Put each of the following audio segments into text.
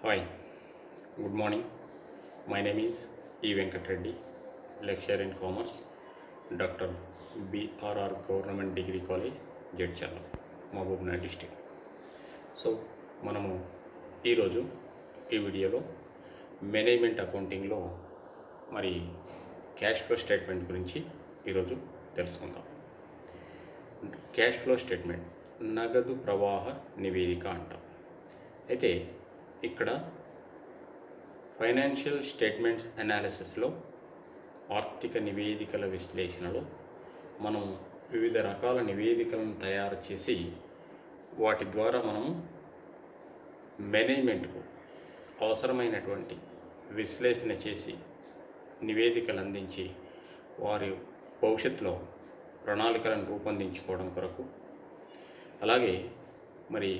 Hi, good morning. My name is E. Venkat Reddy, lecturer in commerce, Dr. BRR Government Degree College, Jedchala, Mahabubnagar district. So మనము ఈరోజు ఈ వీడియోలో management అకౌంటింగ్లో మరి cash flow statement గురించి ఈరోజు తెలుసుకుందాం. క్యాష్ ఫ్లో స్టేట్మెంట్ నగదు ప్రవాహ నివేదిక అంటాం. అయితే ఇక్కడ ఫైనాన్షియల్ స్టేట్మెంట్స్ అనాలిసిస్లో ఆర్థిక నివేదికల విశ్లేషణలో మనం వివిధ రకాల నివేదికలను తయారు చేసి వాటి ద్వారా మనం మేనేజ్మెంట్కు అవసరమైనటువంటి విశ్లేషణ చేసి నివేదికలు అందించి వారి భవిష్యత్తులో ప్రణాళికలను రూపొందించుకోవడం కొరకు, అలాగే మరి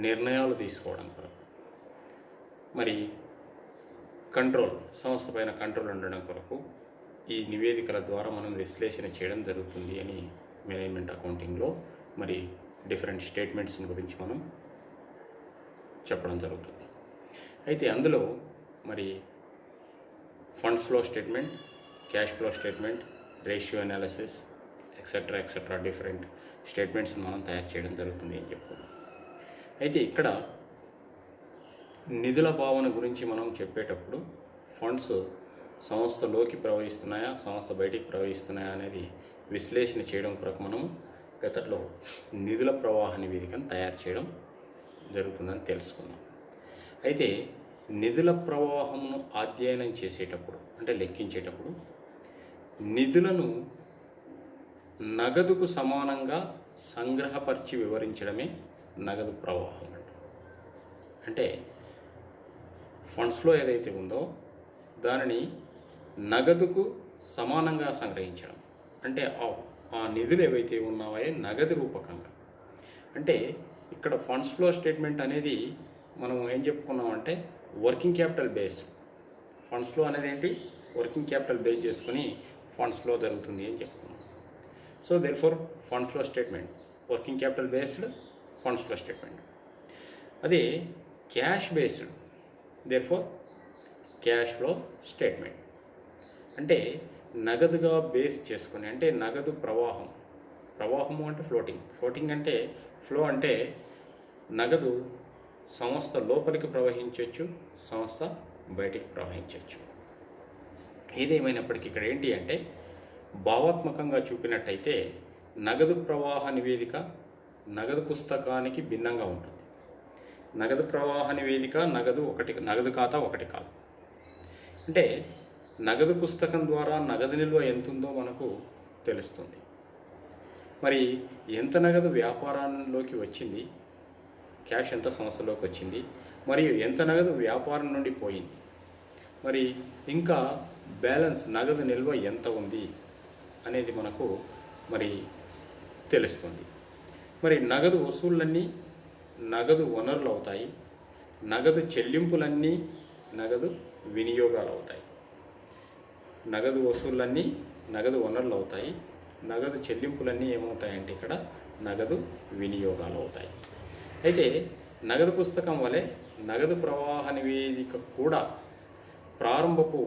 నిర్ణయాలు తీసుకోవడం కొరకు, మరి సంస్థ పైన కంట్రోల్ ఉండడం కొరకు ఈ నివేదికల ద్వారా మనం విశ్లేషణ చేయడం జరుగుతుంది అని మేనేజ్మెంట్ అకౌంటింగ్లో మరి డిఫరెంట్ స్టేట్మెంట్స్ గురించి మనం చెప్పడం జరుగుతుంది. అయితే అందులో మరి funds flow statement, cash flow statement, ratio analysis etcetera different statements మనం తయారు చేయడం జరుగుతుంది అని చెప్పుకున్నాం. అయితే ఇక్కడ నిధుల భావన గురించి మనం చెప్పేటప్పుడు ఫండ్స్ సంస్థలోకి ప్రవహిస్తున్నాయా, సంస్థ బయటికి ప్రవహిస్తున్నాయా అనేది విశ్లేషణ చేయడం కొరకు మనం గతంలో నిధుల ప్రవాహ నివేదికను తయారు చేయడం జరుగుతుందని తెలుసుకున్నాం. అయితే నిధుల ప్రవాహమును అధ్యయనం చేసేటప్పుడు అంటే లెక్కించేటప్పుడు నిధులను నగదుకు సమానంగా సంగ్రహపరిచి వివరించడమే నగదు ప్రవాహం అంటే ఫండ్స్లో ఏదైతే ఉందో దానిని నగదుకు సమానంగా సంగ్రహించడం అంటే ఆ నిధులు ఏవైతే ఉన్నాయో నగదు రూపకంగా. అంటే ఇక్కడ ఫండ్స్ ఫ్లో స్టేట్మెంట్ అనేది మనం ఏం చెప్పుకున్నామంటే working capital base. Funds flow అనేది ఏంటి, వర్కింగ్ క్యాపిటల్ బేస్ చేసుకుని ఫండ్స్ ఫ్లో జరుగుతుంది అని చెప్పుకున్నాం. So therefore funds flow statement working capital based funds flow statement. అదే cash based therefore cash flow statement. అంటే నగదుగా బేస్ చేసుకుని అంటే నగదు ప్రవాహము అంటే ఫ్లోటింగ్ అంటే ఫ్లో అంటే నగదు సంస్థ లోపలికి ప్రవహించవచ్చు, సంస్థ బయటికి ప్రవహించవచ్చు. ఏదేమైనప్పటికీ ఇక్కడ ఏంటి అంటే భావాత్మకంగా చూపినట్టయితే నగదు ప్రవాహ నివేదిక నగదు పుస్తకానికి భిన్నంగా ఉంటుంది. నగదు ప్రవాహ నివేదిక నగదు ఖాతా ఒకటి కాదు. అంటే నగదు పుస్తకం ద్వారా నగదు నిల్వ ఎంత ఉందో మనకు తెలుస్తుంది. మరి ఎంత నగదు వ్యాపారంలోకి వచ్చింది, క్యాష్ ఎంత సంస్థలోకి వచ్చింది, మరియు ఎంత నగదు వ్యాపారం నుండి పోయింది, మరి ఇంకా బ్యాలెన్స్ నగదు నిల్వ ఎంత ఉంది అనేది మనకు మరి తెలుస్తుంది. మరి నగదు వసూళ్ళన్నీ నగదు వనరులు అవుతాయి, నగదు చెల్లింపులన్నీ నగదు వినియోగాలు అవుతాయి. నగదు వసూళ్ళన్నీ నగదు వనరులు అవుతాయి, నగదు చెల్లింపులన్నీ ఏమవుతాయంటే ఇక్కడ నగదు వినియోగాలు అవుతాయి. అయితే నగదు పుస్తకం వలె నగదు ప్రవాహ నివేదిక కూడా ప్రారంభపు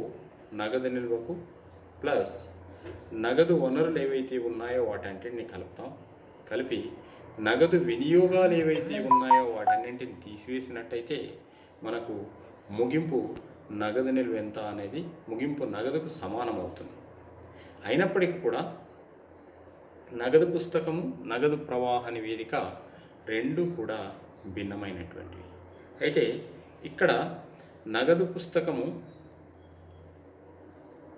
నగదు నిల్వకు ప్లస్ నగదు వనరులు ఏవైతే ఉన్నాయో వాటన్నింటిని కలిపి నగదు వినియోగాలు ఏవైతే ఉన్నాయో వాటన్నింటిని తీసివేసినట్టయితే మనకు ముగింపు నగదు నిల్వ ఎంత అనేది ముగింపు నగదుకు సమానం అవుతుంది. అయినప్పటికీ కూడా నగదు పుస్తకము, నగదు ప్రవాహ నివేదిక రెండు కూడా భిన్నమైనటువంటివి. అయితే ఇక్కడ నగదు పుస్తకము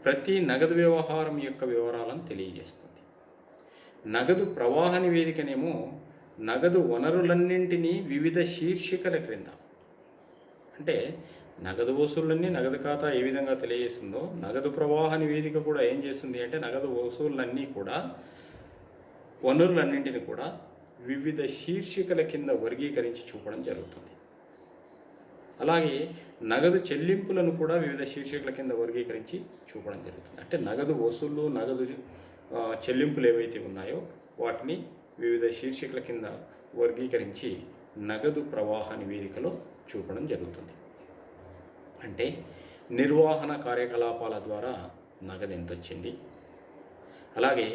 ప్రతి నగదు వ్యవహారం యొక్క వివరాలను తెలియజేస్తుంది. నగదు ప్రవాహ నివేదికనేమో నగదు వనరులన్నింటినీ వివిధ శీర్షికల క్రింద అంటే నగదు వసూళ్ళన్నీ నగదు ఖాతా ఏ విధంగా తెలియజేస్తుందో నగదు ప్రవాహ నివేదిక కూడా ఏం చేస్తుంది అంటే నగదు వసూళ్ళన్నీ కూడా వనరులన్నింటినీ కూడా వివిధ శీర్షికల కింద వర్గీకరించి చూపడం జరుగుతుంది. అలాగే నగదు చెల్లింపులను కూడా వివిధ శీర్షికల కింద వర్గీకరించి చూపడం జరుగుతుంది. అంటే నగదు వసూళ్ళు, నగదు చెల్లింపులు ఏవైతే ఉన్నాయో వాటిని వివిధ శీర్షికల కింద వర్గీకరించి నగదు ప్రవాహ నివేదికలో చూపడం జరుగుతుంది. అంటే నిర్వహణ కార్యకలాపాల ద్వారా నగదు ఎంత వచ్చింది, అలాగే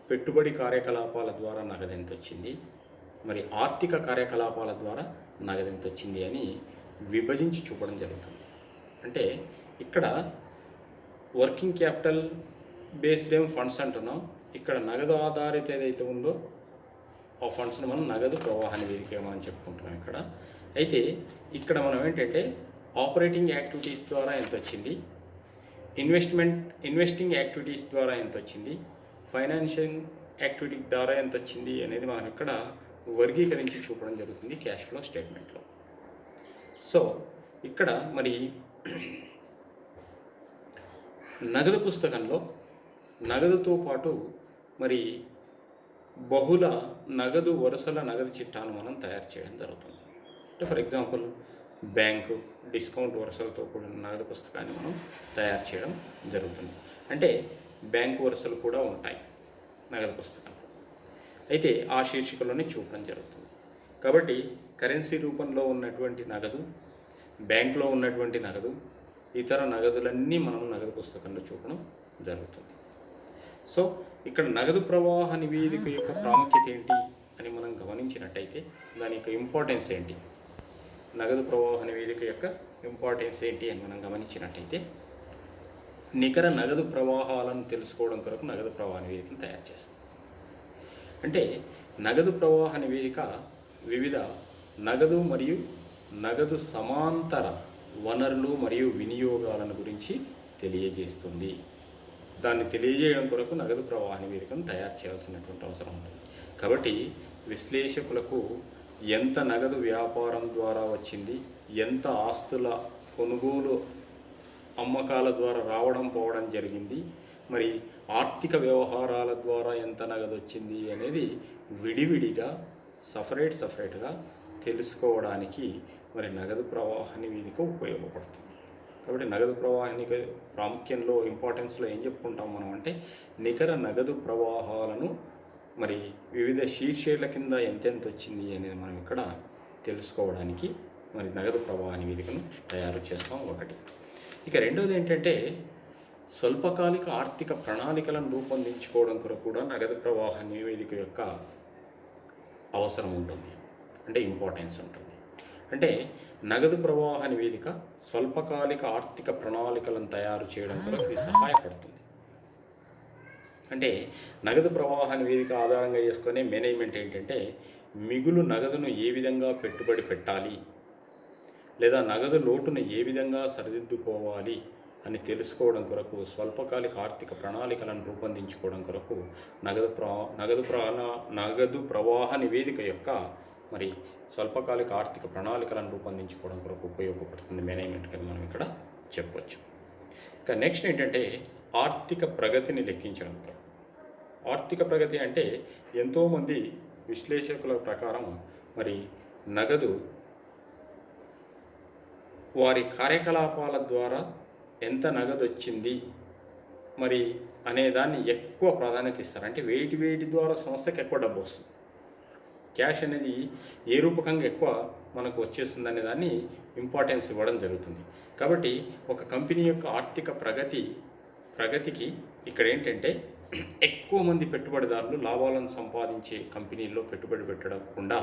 పెట్టుబడి కార్యకలాపాల ద్వారా నగదు ఎంత వచ్చింది, మరి ఆర్థిక కార్యకలాపాల ద్వారా నగదు ఎంత వచ్చింది అని విభజించి చూపడం జరుగుతుంది. అంటే ఇక్కడ వర్కింగ్ క్యాపిటల్ బేస్డ్ ఫండ్స్ అంటున్నాం, ఇక్కడ నగదు ఆధారిత ఏదైతే ఉందో ఆ ఫండ్స్ని మనం నగదు ప్రవాహ నివేదిక మనం చెప్పుకుంటున్నాం ఇక్కడ. అయితే ఇక్కడ మనం ఏంటంటే ఆపరేటింగ్ యాక్టివిటీస్ ద్వారా ఎంత వచ్చింది, ఇన్వెస్టింగ్ యాక్టివిటీస్ ద్వారా ఎంత వచ్చింది, ఫైనాన్షియల్ యాక్టివిటీ ద్వారా ఎంత వచ్చింది అనేది మనం ఇక్కడ వర్గీకరించి చూపడం జరుగుతుంది క్యాష్ ఫ్లో స్టేట్మెంట్లో. సో ఇక్కడ మరి నగదు పుస్తకంలో నగదుతో పాటు మరి బహుళ నగదు వరుసల నగదు చిట్టాను మనం తయారు చేయడం జరుగుతుంది. అంటే ఫర్ ఎగ్జాంపుల్ బ్యాంకు డిస్కౌంట్ వరుసలతో కూడిన నగదు పుస్తకాన్ని మనం తయారు చేయడం జరుగుతుంది. అంటే బ్యాంకు వరుసలు కూడా ఉంటాయి నగదు పుస్తకంలో, అయితే ఆ శీర్షికలోనే చూపడం జరుగుతుంది. కాబట్టి కరెన్సీ రూపంలో ఉన్నటువంటి నగదు, బ్యాంకులో ఉన్నటువంటి నగదు, ఇతర నగదులన్నీ మనం నగదు పుస్తకంలో చూపడం జరుగుతుంది. సో ఇక్కడ నగదు ప్రవాహ నివేదిక యొక్క ప్రాముఖ్యత ఏంటి అని మనం గమనించినట్టయితే దాని యొక్క ఇంపార్టెన్స్ ఏంటి, నగదు ప్రవాహ నివేదిక యొక్క ఇంపార్టెన్స్ ఏంటి అని మనం గమనించినట్టయితే నికర నగదు ప్రవాహాలను తెలుసుకోవడం కొరకు నగదు ప్రవాహ నివేదికను తయారు చేస్తుంది. అంటే నగదు ప్రవాహ నివేదిక వివిధ నగదు మరియు నగదు సమాంతర వనరులు మరియు వినియోగాలను గురించి తెలియజేస్తుంది. దాన్ని తెలియజేయడం కొరకు నగదు ప్రవాహ నివేదికను తయారు చేయాల్సినటువంటి అవసరం ఉంటుంది. కాబట్టి విశ్లేషకులకు ఎంత నగదు వ్యాపారం ద్వారా వచ్చింది, ఎంత ఆస్తుల కొనుగోలు అమ్మకాల ద్వారా రావడం పోవడం జరిగింది, మరి ఆర్థిక వ్యవహారాల ద్వారా ఎంత నగదు వచ్చింది అనేది విడివిడిగా సపరేట్గా తెలుసుకోవడానికి మరి నగదు ప్రవాహ నివేదిక ఉపయోగపడుతుంది. కాబట్టి నగదు ప్రవాహానికి ప్రాముఖ్యంలో ఇంపార్టెన్స్లో ఏం చెప్పుకుంటాం మనం అంటే నికర నగదు ప్రవాహాలను మరి వివిధ శీర్షాల కింద ఎంతెంత వచ్చింది అనేది మనం ఇక్కడ తెలుసుకోవడానికి మరి నగదు ప్రవాహ నివేదికను తయారు చేస్తాం ఒకటి. ఇక రెండవది ఏంటంటే స్వల్పకాలిక ఆర్థిక ప్రణాళికలను రూపొందించుకోవడం కొరకు కూడా నగదు ప్రవాహ నివేదిక యొక్క అవసరం ఉంటుంది, అంటే ఇంపార్టెన్స్ ఉంటుంది. అంటే నగదు ప్రవాహ నివేదిక స్వల్పకాలిక ఆర్థిక ప్రణాళికలను తయారు చేయడం కొరకు ఇది సహాయపడుతుంది. అంటే నగదు ప్రవాహ నివేదిక ఆధారంగా చేసుకునే మేనేజ్మెంట్ ఏంటంటే మిగులు నగదును ఏ విధంగా పెట్టుబడి పెట్టాలి, లేదా నగదు లోటును ఏ విధంగా సరిదిద్దుకోవాలి అని తెలుసుకోవడం కొరకు స్వల్పకాలిక ఆర్థిక ప్రణాళికలను రూపొందించుకోవడం కొరకు నగదు ప్రవాహ నివేదిక యొక్క మరి స్వల్పకాలిక ఆర్థిక ప్రణాళికలను రూపొందించుకోవడం కొరకు ఉపయోగపడుతుంది మేనేజ్మెంట్కి అని మనం ఇక్కడ చెప్పవచ్చు. ఇక నెక్స్ట్ ఏంటంటే ఆర్థిక ప్రగతిని లెక్కించడం కొరకు. ఆర్థిక ప్రగతి అంటే ఎంతోమంది విశ్లేషకుల ప్రకారం మరి నగదు వారి కార్యకలాపాల ద్వారా ఎంత నగదు వచ్చింది మరి అనేదాన్ని ఎక్కువ ప్రాధాన్యత ఇస్తారు. అంటే వేటి ద్వారా సంస్థకి ఎక్కువ డబ్బు వస్తుంది, క్యాష్ అనేది ఏ రూపకంగా ఎక్కువ మనకు వచ్చేస్తుంది అనే దాన్ని ఇంపార్టెన్స్ ఇవ్వడం జరుగుతుంది. కాబట్టి ఒక కంపెనీ యొక్క ఆర్థిక ప్రగతికి ఇక్కడ ఏంటంటే ఎక్కువ మంది పెట్టుబడిదారులు లాభాలను సంపాదించే కంపెనీల్లో పెట్టుబడి పెట్టకుండా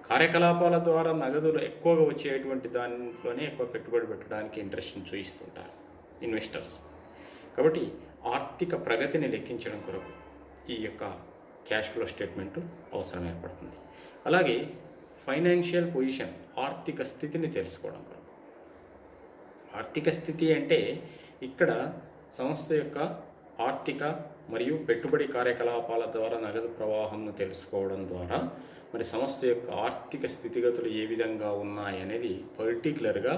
కార్యకలాపాల ద్వారా నగదులు ఎక్కువగా వచ్చేటువంటి దాంట్లోనే ఎక్కువ పెట్టుబడి పెట్టడానికి ఇంట్రెస్ట్ని చూపిస్తుంటారు ఇన్వెస్టర్స్. కాబట్టి ఆర్థిక ప్రగతిని లెక్కించడం కొరకు ఈ యొక్క క్యాష్ ఫ్లో స్టేట్మెంటు అవసరం ఏర్పడుతుంది. అలాగే ఫైనాన్షియల్ పొజిషన్, ఆర్థిక స్థితిని తెలుసుకోవడం కొరకు. ఆర్థిక స్థితి అంటే ఇక్కడ సంస్థ యొక్క ఆర్థిక మరియు పెట్టుబడి కార్యకలాపాల ద్వారా నగదు ప్రవాహంను తెలుసుకోవడం ద్వారా మరి సంస్థ యొక్క ఆర్థిక స్థితిగతులు ఏ విధంగా ఉన్నాయనేది పర్టికులర్గా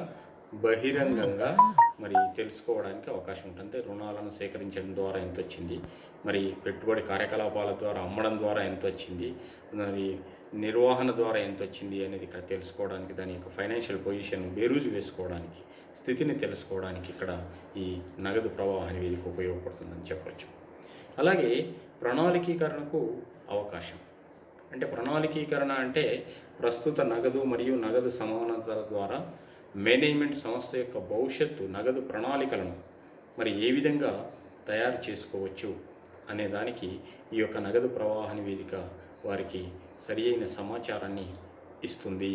బహిరంగంగా మరి తెలుసుకోవడానికి అవకాశం ఉంటుంది. రుణాలను సేకరించడం ద్వారా ఎంత వచ్చింది, మరి పెట్టుబడి కార్యకలాపాల ద్వారా అమ్మడం ద్వారా ఎంత వచ్చింది, మరి నిర్వహణ ద్వారా ఎంత వచ్చింది అనేది ఇక్కడ తెలుసుకోవడానికి, దాని యొక్క ఫైనాన్షియల్ పొజిషన్ బేరూజు వేసుకోవడానికి, స్థితిని తెలుసుకోవడానికి ఇక్కడ ఈ నగదు ప్రవాహ నివేదిక ఉపయోగపడుతుందని చెప్పవచ్చు. అలాగే ప్రణాళికీకరణకు అవకాశం. అంటే ప్రణాళికీకరణ అంటే ప్రస్తుత నగదు మరియు నగదు సమానతల ద్వారా మేనేజ్మెంట్ సంస్థ యొక్క భవిష్యత్తు నగదు ప్రణాళికలను మరి ఏ విధంగా తయారు చేసుకోవచ్చు అనే దానికి ఈ యొక్క నగదు ప్రవాహ నివేదిక వారికి సరి అయిన సమాచారాన్ని ఇస్తుంది.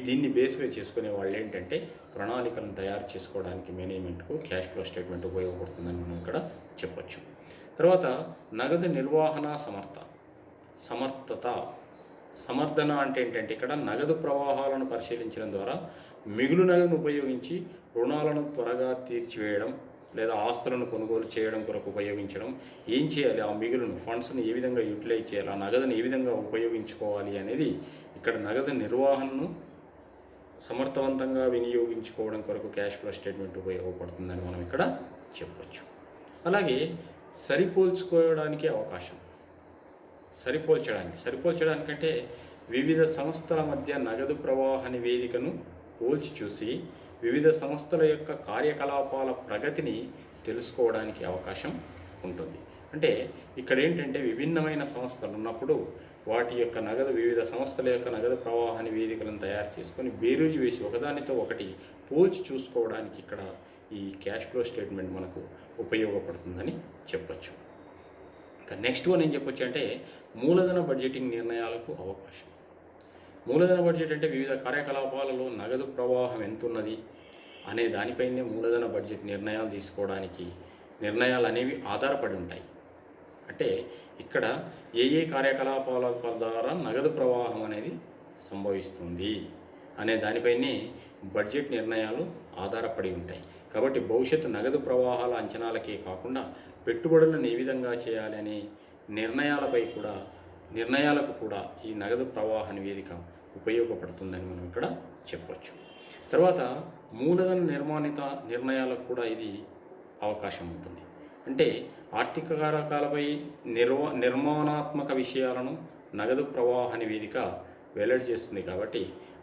దీన్ని బేస్గా చేసుకునే వాళ్ళు ఏంటంటే ప్రణాళికలను తయారు చేసుకోవడానికి మేనేజ్మెంట్కు క్యాష్ ఫ్లో స్టేట్మెంట్ ఉపయోగపడుతుందని మనం ఇక్కడ చెప్పొచ్చు. తర్వాత నగదు నిర్వహణ సమర్థన అంటే ఏంటంటే ఇక్కడ నగదు ప్రవాహాలను పరిశీలించడం ద్వారా మిగులు నగదును ఉపయోగించి రుణాలను త్వరగా తీర్చివేయడం లేదా ఆస్తులను కొనుగోలు చేయడం కొరకు ఉపయోగించడం, ఏం చేయాలి, ఆ మిగులును ఫండ్స్ని ఏ విధంగా యూటిలైజ్ చేయాలి, ఆ నగదును ఏ విధంగా ఉపయోగించుకోవాలి అనేది ఇక్కడ నగదు నిర్వహణను సమర్థవంతంగా వినియోగించుకోవడం కొరకు క్యాష్ ఫ్లో స్టేట్మెంట్ ఉపయోగపడుతుందని మనం ఇక్కడ చెప్పొచ్చు. అలాగే సరిపోల్చుకోవడానికి అవకాశం, సరిపోల్చడానికంటే వివిధ సంస్థల మధ్య నగదు ప్రవాహ నివేదికను పోల్చి చూసి వివిధ సంస్థల యొక్క కార్యకలాపాల ప్రగతిని తెలుసుకోవడానికి అవకాశం ఉంటుంది. అంటే ఇక్కడ ఏంటంటే విభిన్నమైన సంస్థలు ఉన్నప్పుడు వాటి యొక్క వివిధ సంస్థల యొక్క నగదు ప్రవాహ నివేదికలను తయారు చేసుకొని బేరీజు వేసి ఒకదానితో ఒకటి పోల్చి చూసుకోవడానికి ఇక్కడ ఈ క్యాష్ ఫ్లో స్టేట్మెంట్ మనకు ఉపయోగపడుతుందని చెప్పచ్చు. నెక్స్ట్ వన్ ఏం చెప్పొచ్చు అంటే మూలధన బడ్జెటింగ్ నిర్ణయాలకు అవకాశం. మూలధన బడ్జెట్ అంటే వివిధ కార్యకలాపాలలో నగదు ప్రవాహం ఎంతున్నది అనే దానిపైనే మూలధన బడ్జెట్ నిర్ణయాలు తీసుకోవడానికి నిర్ణయాలు అనేవి ఆధారపడి ఉంటాయి. అంటే ఇక్కడ ఏ కార్యకలాపాల ద్వారా నగదు ప్రవాహం అనేది సంభవిస్తుంది అనే దానిపైనే బడ్జెట్ నిర్ణయాలు ఆధారపడి ఉంటాయి. కాబట్టి భవిష్యత్తు నగదు ప్రవాహాల అంచనాలకే కాకుండా పెట్టుబడులను ఏ విధంగా చేయాలి అనే నిర్ణయాలకు కూడా ఈ నగదు ప్రవాహ నివేదిక ఉపయోగపడుతుందని మనం ఇక్కడ చెప్పవచ్చు. తర్వాత మూలధన నిర్ణయాలకు కూడా ఇది అవకాశం ఉంటుంది. అంటే ఆర్థిక కారకాలపై నిర్మాణాత్మక విషయాలను నగదు ప్రవాహ నివేదిక వెల్లడి చేస్తుంది. కాబట్టి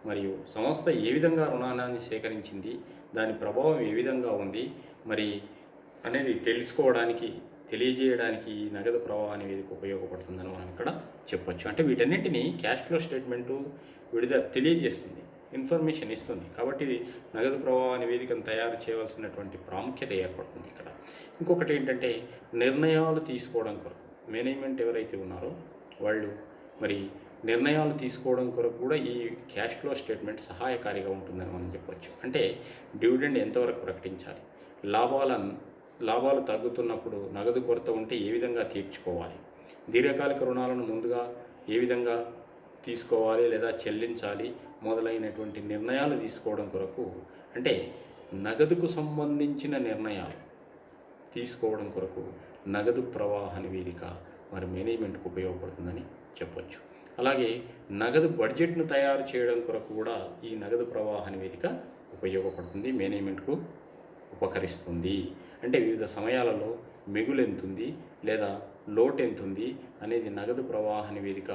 మరియు సంస్థ ఏ విధంగా రుణాన్ని సేకరించింది, దాని ప్రభావం ఏ విధంగా ఉంది మరి అనేది తెలియజేయడానికి ఈ నగదు ప్రవాహ నివేదిక ఉపయోగపడుతుందని మనం ఇక్కడ చెప్పొచ్చు. అంటే వీటన్నింటినీ క్యాష్ ఫ్లో స్టేట్మెంటు తెలియజేస్తుంది, ఇన్ఫర్మేషన్ ఇస్తుంది. కాబట్టి ఇది నగదు ప్రవాహ నివేదికను తయారు చేయవలసినటువంటి ప్రాముఖ్యత ఏర్పడుతుంది ఇక్కడ. ఇంకొకటి ఏంటంటే నిర్ణయాలు తీసుకోవడం కొరకు మేనేజ్మెంట్ ఎవరైతే ఉన్నారో వాళ్ళు మరి నిర్ణయాలు తీసుకోవడం కొరకు కూడా ఈ క్యాష్ ఫ్లో స్టేట్మెంట్ సహాయకారిగా ఉంటుందని మనం చెప్పొచ్చు. అంటే డివిడెండ్ ఎంతవరకు ప్రకటించాలి, లాభాలు తగ్గుతున్నప్పుడు నగదు కొరత ఉంటే ఏ విధంగా తీర్చుకోవాలి, దీర్ఘకాలిక రుణాలను ముందుగా ఏ విధంగా తీసుకోవాలి లేదా చెల్లించాలి మొదలైనటువంటి నిర్ణయాలు తీసుకోవడం కొరకు, అంటే నగదుకు సంబంధించిన నిర్ణయాలు తీసుకోవడం కొరకు నగదు ప్రవాహ నివేదిక మరి మేనేజ్మెంట్కు ఉపయోగపడుతుందని చెప్పొచ్చు. అలాగే నగదు బడ్జెట్ను తయారు చేయడం కొరకు కూడా ఈ నగదు ప్రవాహ నివేదిక ఉపయోగపడుతుంది, మేనేజ్మెంట్కు ఉపకరిస్తుంది. అంటే వివిధ సమయాలలో మిగులు ఎంతుంది లేదా లోటు ఎంతుంది అనేది నగదు ప్రవాహ నివేదిక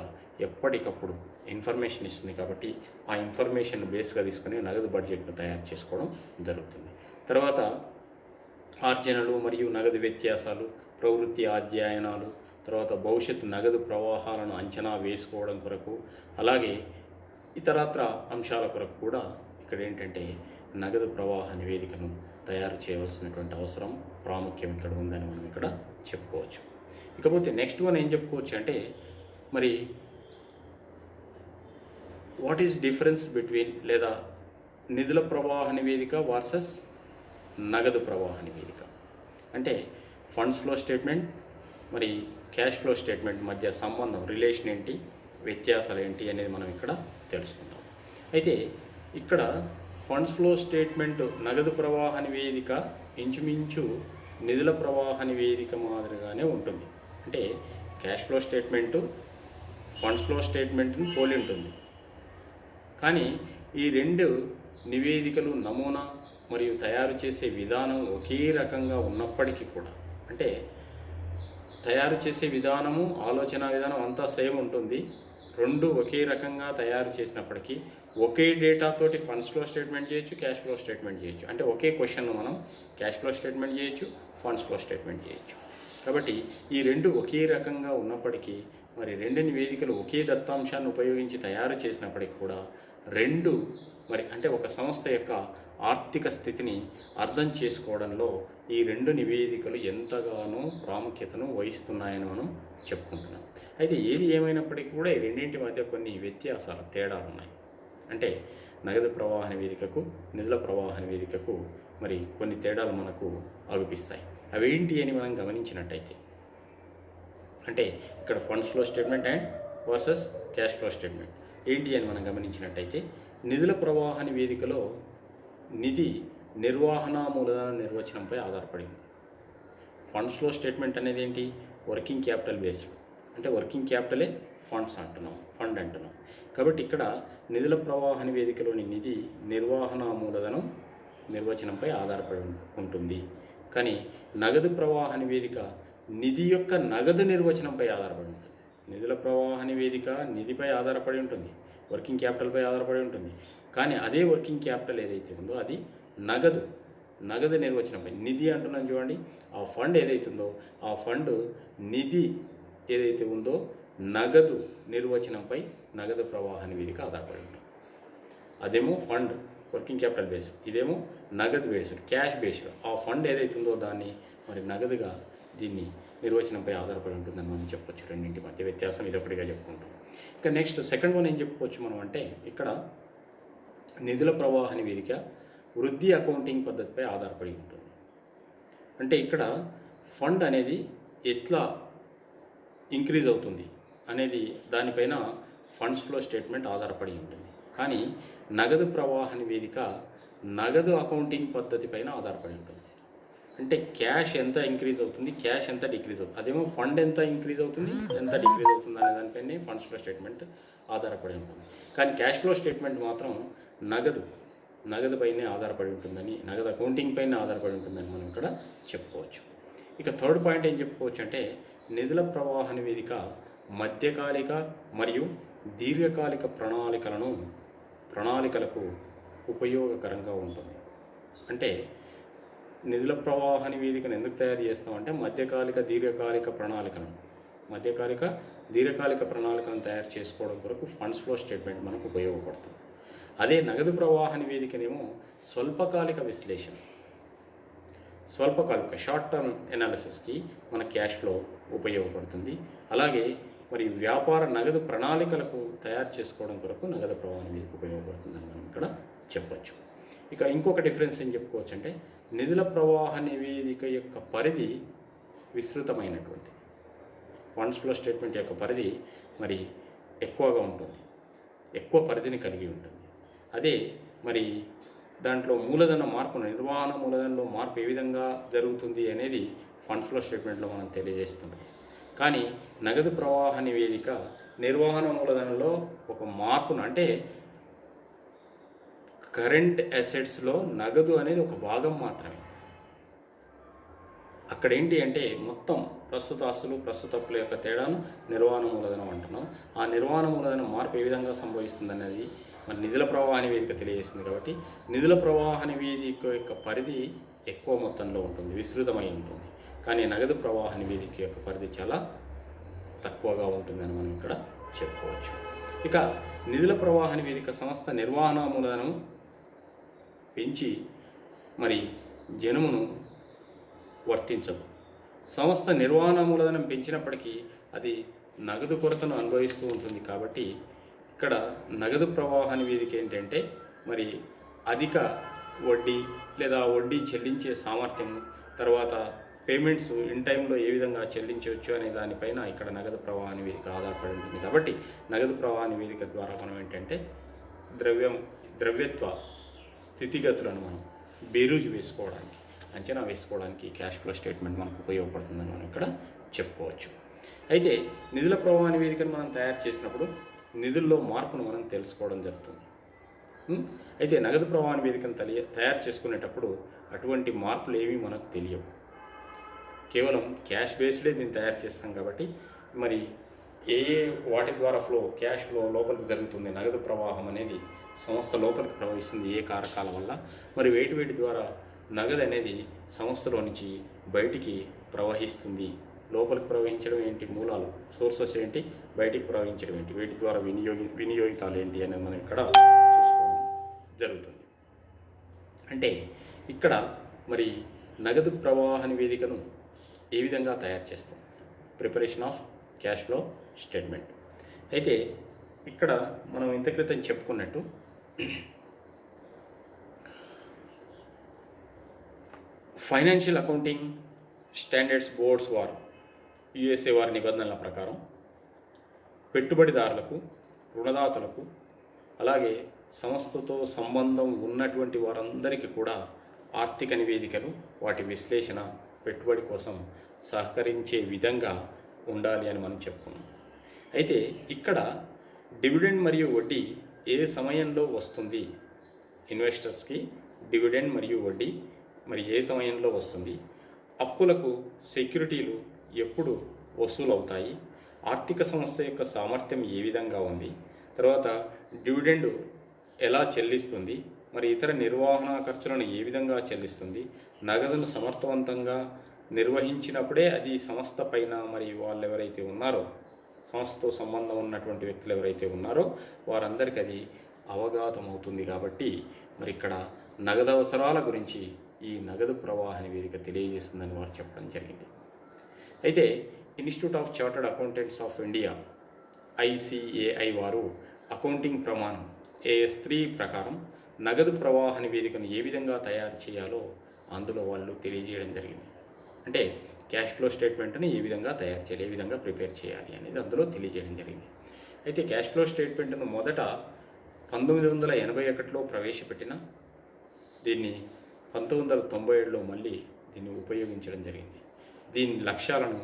ఎప్పటికప్పుడు ఇన్ఫర్మేషన్ ఇస్తుంది. కాబట్టి ఆ ఇన్ఫర్మేషన్ బేస్గా తీసుకుని నగదు బడ్జెట్ను తయారు చేసుకోవడం జరుగుతుంది. తర్వాత ఆర్జనలు మరియు నగదు వ్యత్యాసాలు, ప్రవృత్తి అధ్యయనాలు, తర్వాత భవిష్యత్తు నగదు ప్రవాహాలను అంచనా వేసుకోవడం కొరకు, అలాగే ఇతరత్ర అంశాల కొరకు కూడా ఇక్కడ ఏంటంటే నగదు ప్రవాహ నివేదికను తయారు చేయవలసినటువంటి అవసరం, ప్రాముఖ్యం ఇక్కడ ఉందని మనం ఇక్కడ చెప్పుకోవచ్చు. ఇకపోతే నెక్స్ట్ వన్ ఏం చెప్పుకోవచ్చు అంటే మరి వాట్ ఈజ్ డిఫరెన్స్ బిట్వీన్ లేదా నిధుల ప్రవాహ నివేదిక వర్సెస్ నగదు ప్రవాహ నివేదిక. అంటే ఫండ్స్ ఫ్లో స్టేట్మెంట్ మరి క్యాష్ ఫ్లో స్టేట్మెంట్ మధ్య సంబంధం, రిలేషన్ ఏంటి, వ్యత్యాసాలు ఏంటి అనేది మనం ఇక్కడ తెలుసుకుందాం. అయితే ఇక్కడ ఫండ్స్ ఫ్లో స్టేట్మెంట్ నగదు ప్రవాహ నివేదిక ఇంచుమించు నిధుల ప్రవాహ నివేదిక మాదిరిగానే ఉంటుంది. అంటే cash flow statement funds flow స్టేట్మెంట్ని పోలి ఉంటుంది. కానీ ఈ రెండు నివేదికలు నమూనా మరియు తయారు చేసే విధానం ఒకే రకంగా ఉన్నప్పటికీ కూడా, అంటే తయారు చేసే విధానము, ఆలోచన విధానం అంతా సేమ్ ఉంటుంది. రెండు ఒకే రకంగా తయారు చేసినప్పటికీ ఒకే డేటాతోటి ఫండ్స్ ఫ్లో స్టేట్మెంట్ చేయొచ్చు, క్యాష్ ఫ్లో స్టేట్మెంట్ చేయొచ్చు. అంటే ఒకే క్వశ్చన్ను మనం క్యాష్ ఫ్లో స్టేట్మెంట్ చేయొచ్చు, ఫండ్స్ ఫ్లో స్టేట్మెంట్ చేయొచ్చు. కాబట్టి ఈ రెండు ఒకే రకంగా ఉన్నప్పటికీ మరి రెండు నివేదికలు ఒకే దత్తాంశాన్ని ఉపయోగించి తయారు చేసినప్పటికీ కూడా రెండు మరి అంటే ఒక సంస్థ యొక్క ఆర్థిక స్థితిని అర్థం చేసుకోవడంలో ఈ రెండు నివేదికలు ఎంతగానో ప్రాముఖ్యతను వహిస్తున్నాయని మనం చెప్పుకుంటున్నాం. అయితే ఏది ఏమైనప్పటికీ కూడా ఈ రెండింటి మధ్య కొన్ని వ్యత్యాసాలు, తేడాలు ఉన్నాయి. అంటే నగదు ప్రవాహ నివేదికకు, నిధుల ప్రవాహ నివేదికకు మరి కొన్ని తేడాలు మనకు అగుపిస్తాయి. అవేంటి అని మనం గమనించినట్టయితే, అంటే ఇక్కడ funds flow statement and versus cash flow statement ఏంటి అని మనం గమనించినట్టయితే, నిధుల ప్రవాహ నివేదికలో నిధి నిర్వహణ మూలధన నిర్వచనంపై ఆధారపడి ఉంది. ఫండ్స్ ఫ్లో స్టేట్మెంట్ అనేది ఏంటి? వర్కింగ్ క్యాపిటల్ బేస్డ్, అంటే వర్కింగ్ క్యాపిటలే ఫండ్ అంటున్నాం. కాబట్టి ఇక్కడ నిధుల ప్రవాహ నివేదికలోని నిధి నిర్వహణ మూలధనం నిర్వచనంపై ఆధారపడి ఉంటుంది. కానీ నగదు ప్రవాహ నివేదిక నిధి యొక్క నగదు నిర్వచనంపై ఆధారపడి ఉంటుంది. నిధుల ప్రవాహ నివేదిక నిధిపై ఆధారపడి ఉంటుంది, వర్కింగ్ క్యాపిటల్పై ఆధారపడి ఉంటుంది. కానీ అదే వర్కింగ్ క్యాపిటల్ ఏదైతే ఉందో అది నగదు నిర్వచనంపై, నిధి అంటున్నాం చూడండి, ఆ ఫండ్ ఏదైతుందో ఆ ఫండ్ నిధి ఏదైతే ఉందో నగదు నిర్వచనంపై నగదు ప్రవాహ నివేదిక ఆధారపడి ఉంటుంది. అదేమో ఫండ్ వర్కింగ్ క్యాపిటల్ బేస్డ్, ఇదేమో నగదు బేస్డ్, క్యాష్ బేస్డ్. ఆ ఫండ్ ఏదైతే ఉందో దాన్ని మరి నగదుగా దీన్ని నిర్వచనంపై ఆధారపడి ఉంటుందని మనం చెప్పొచ్చు. రెండింటి మధ్య వ్యత్యాసం ఇదొకటిగా చెప్పుకుంటాం. ఇక నెక్స్ట్ సెకండ్ వన్ ఏం చెప్పుకోవచ్చు మనం అంటే, ఇక్కడ నిధుల ప్రవాహ నివేదిక వృద్ధి అకౌంటింగ్ పద్ధతిపై ఆధారపడి ఉంటుంది. అంటే ఇక్కడ ఫండ్ అనేది ఎట్లా ఇంక్రీజ్ అవుతుంది అనేది దానిపైన ఫండ్స్ ఫ్లో స్టేట్మెంట్ ఆధారపడి ఉంటుంది. కానీ నగదు ప్రవాహ నివేదిక నగదు అకౌంటింగ్ పద్ధతి పైన ఆధారపడి ఉంటుంది. అంటే క్యాష్ ఎంత ఇంక్రీజ్ అవుతుంది, క్యాష్ ఎంత డిక్రీజ్ అవుతుంది, అదేమో ఫండ్ ఎంత ఇంక్రీజ్ అవుతుంది, ఎంత డిక్రీజ్ అవుతుంది అనే దానిపైనే ఫండ్స్ ఫ్లో స్టేట్మెంట్ ఆధారపడి ఉంటుంది. కానీ క్యాష్ ఫ్లో స్టేట్మెంట్ మాత్రం నగదు పైనే ఆధారపడి ఉంటుందని, నగదు అకౌంటింగ్ పైన ఆధారపడి ఉంటుందని మనం ఇక్కడ చెప్పుకోవచ్చు. ఇక థర్డ్ పాయింట్ ఏం చెప్పుకోవచ్చు అంటే, నిధుల ప్రవాహ నివేదిక మధ్యకాలిక మరియు దీర్ఘకాలిక ప్రణాళికలకు ఉపయోగకరంగా ఉంటుంది. అంటే నిధుల ప్రవాహ నివేదికను ఎందుకు తయారు చేస్తామంటే, మధ్యకాలిక దీర్ఘకాలిక ప్రణాళికలను తయారు చేసుకోవడం కొరకు ఫండ్స్ ఫ్లో స్టేట్మెంట్ మనకు ఉపయోగపడుతుంది. అదే నగదు ప్రవాహ నివేదికనేమో స్వల్పకాలిక విశ్లేషణ, షార్ట్ టర్మ్ ఎనాలిసిస్కి మన క్యాష్ ఫ్లో ఉపయోగపడుతుంది. అలాగే మరి వ్యాపార నగదు ప్రణాళికలకు తయారు చేసుకోవడం కొరకు నగదు ప్రవాహ నివేదిక ఉపయోగపడుతుందని మనం ఇక్కడ చెప్పొచ్చు. ఇక ఇంకొక డిఫరెన్స్ ఏం చెప్పుకోవచ్చు అంటే, నిధుల ప్రవాహ నివేదిక యొక్క పరిధి విస్తృతమైనటువంటి, ఫండ్స్ ఫ్లో స్టేట్మెంట్ యొక్క పరిధి మరి ఎక్కువగా ఉంటుంది, ఎక్కువ పరిధిని కలిగి ఉంటుంది. అదే మరి దాంట్లో మూలధన మార్పు, నిర్వహణ మూలధనంలో మార్పు ఏ విధంగా జరుగుతుంది అనేది ఫండ్స్ ఫ్లో స్టేట్మెంట్లో మనం తెలియజేస్తున్నాం. కానీ నగదు ప్రవాహ నివేదిక నిర్వహణ మూలధనంలో ఒక మార్పును, అంటే కరెంట్ అసెట్స్లో నగదు అనేది ఒక భాగం మాత్రమే. అక్కడ ఏంటి అంటే మొత్తం ప్రస్తుత ఆస్తులు, ప్రస్తుత అప్పుల యొక్క తేడాను నిర్వహణ మూలధనం అంటున్నాం. ఆ నిర్వహణ మూలధనం మార్పు ఏ విధంగా సంభవిస్తుంది అనేది మరి నిధుల ప్రవాహ నివేదిక తెలియజేస్తుంది. కాబట్టి నిధుల ప్రవాహ నివేదిక యొక్క పరిధి ఎక్కువ మొత్తంలో ఉంటుంది, విస్తృతమై ఉంటుంది. కానీ నగదు ప్రవాహ నివేదిక యొక్క పరిధి చాలా తక్కువగా ఉంటుందని మనం ఇక్కడ చెప్పుకోవచ్చు. ఇక నిధుల ప్రవాహ నివేదిక సంస్థ నిర్వహణ మూలధనం పెంచి మరి జనమును వర్తించదు. సంస్థ నిర్వహణ మూలధనం పెంచినప్పటికీ అది నగదు కొరతను అనుభవిస్తూ ఉంటుంది. కాబట్టి ఇక్కడ నగదు ప్రవాహ నివేదిక ఏంటంటే మరి అధిక వడ్డీ లేదా వడ్డీ చెల్లించే సామర్థ్యం, తర్వాత పేమెంట్స్ ఇన్ టైంలో ఏ విధంగా చెల్లించవచ్చు అనే దానిపైన ఇక్కడ నగదు ప్రవాహ నివేదిక ఆధారపడి ఉంటుంది. కాబట్టి నగదు ప్రవాహ నివేదిక ద్వారా మనం ఏంటంటే ద్రవ్యత్వ స్థితిగతులను మనం బేరీజు వేసుకోవడానికి, అంచనా వేసుకోవడానికి క్యాష్ ఫ్లో స్టేట్మెంట్ మనకు ఉపయోగపడుతుందని మనం ఇక్కడ చెప్పుకోవచ్చు. అయితే నిధుల ప్రవాహ నివేదికను మనం తయారు చేసినప్పుడు నిధుల్లో మార్పును మనం తెలుసుకోవడం జరుగుతుంది. అయితే నగదు ప్రవాహ నివేదికను తయారు చేసుకునేటప్పుడు అటువంటి మార్పులు ఏమీ మనకు తెలియవు. కేవలం క్యాష్ బేస్డే దీన్ని తయారు చేస్తాం. కాబట్టి మరి వాటి ద్వారా క్యాష్ ఫ్లో లోపలికి జరుగుతుంది, నగదు ప్రవాహం అనేది సంస్థ లోపలికి ప్రవహిస్తుంది ఏ కారకాల వల్ల, మరి వేటి ద్వారా నగదు అనేది సంస్థలో నుంచి బయటికి ప్రవహిస్తుంది. లోపలికి ప్రవహించడం ఏంటి, మూలాలు, సోర్సెస్ ఏంటి, బయటికి ప్రవహించడం ఏంటి, వీటి ద్వారా వినియోగితాలు ఏంటి అనేది మనం ఇక్కడ చూసుకోవడం జరుగుతుంది. అంటే ఇక్కడ మరి నగదు ప్రవాహ నివేదికను ఏ విధంగా తయారు చేస్తాం? Preparation of cash flow statement. అయితే ఇక్కడ మనం ఇంత క్రితం చెప్పుకున్నట్టు ఫైనాన్షియల్ అకౌంటింగ్ స్టాండర్డ్స్ బోర్డ్స్ వారు యుఎస్ఏ వారి నిబంధనల ప్రకారం పెట్టుబడిదారులకు, రుణదాతలకు, అలాగే సంస్థతో సంబంధం ఉన్నటువంటి వారందరికీ కూడా ఆర్థిక నివేదికలు, వాటి విశ్లేషణ పెట్టుబడి కోసం సహకరించే విధంగా ఉండాలి అని మనం చెప్పుకున్నాం. అయితే ఇక్కడ డివిడెండ్ మరియు వడ్డీ ఏ సమయంలో వస్తుంది? ఇన్వెస్టర్స్కి డివిడెండ్ మరియు వడ్డీ మరి ఏ సమయంలో వస్తుంది? అప్పులకు సెక్యూరిటీలు ఎప్పుడు వసూలు అవుతాయి? ఆర్థిక సంస్థ యొక్క సామర్థ్యం ఏ విధంగా ఉంది? తర్వాత డివిడెండ్ ఎలా చెల్లిస్తుంది? మరి ఇతర నిర్వహణ ఖర్చులను ఏ విధంగా చెల్లిస్తుంది? నగదును సమర్థవంతంగా నిర్వహించినప్పుడే అది సంస్థ పైన మరి వాళ్ళు ఎవరైతే ఉన్నారో, సంస్థతో సంబంధం ఉన్నటువంటి వ్యక్తులు ఎవరైతే ఉన్నారో వారందరికీ అది అవగాహన అవుతుంది. కాబట్టి మరి ఇక్కడ నగదు అవసరాల గురించి ఈ నగదు ప్రవాహ నివేదిక తెలియజేస్తుందని వారు చెప్పడం జరిగింది. అయితే institute of chartered accountants of India ICAI వారు అకౌంటింగ్ ప్రమాణం AS3 ప్రకారం నగదు ప్రవాహ నివేదికను ఏ విధంగా తయారు చేయాలో అందులో వాళ్ళు తెలియజేయడం జరిగింది. అంటే క్యాష్ ఫ్లో స్టేట్మెంట్ని ఏ విధంగా తయారు చేయాలి, ఏ విధంగా ప్రిపేర్ చేయాలి అనేది అందులో తెలియజేయడం జరిగింది. అయితే క్యాష్ ఫ్లో స్టేట్మెంట్ను మొదట 1981లో ప్రవేశపెట్టిన దీన్ని 1997లో మళ్ళీ దీన్ని ఉపయోగించడం జరిగింది. దీని లక్ష్యాలను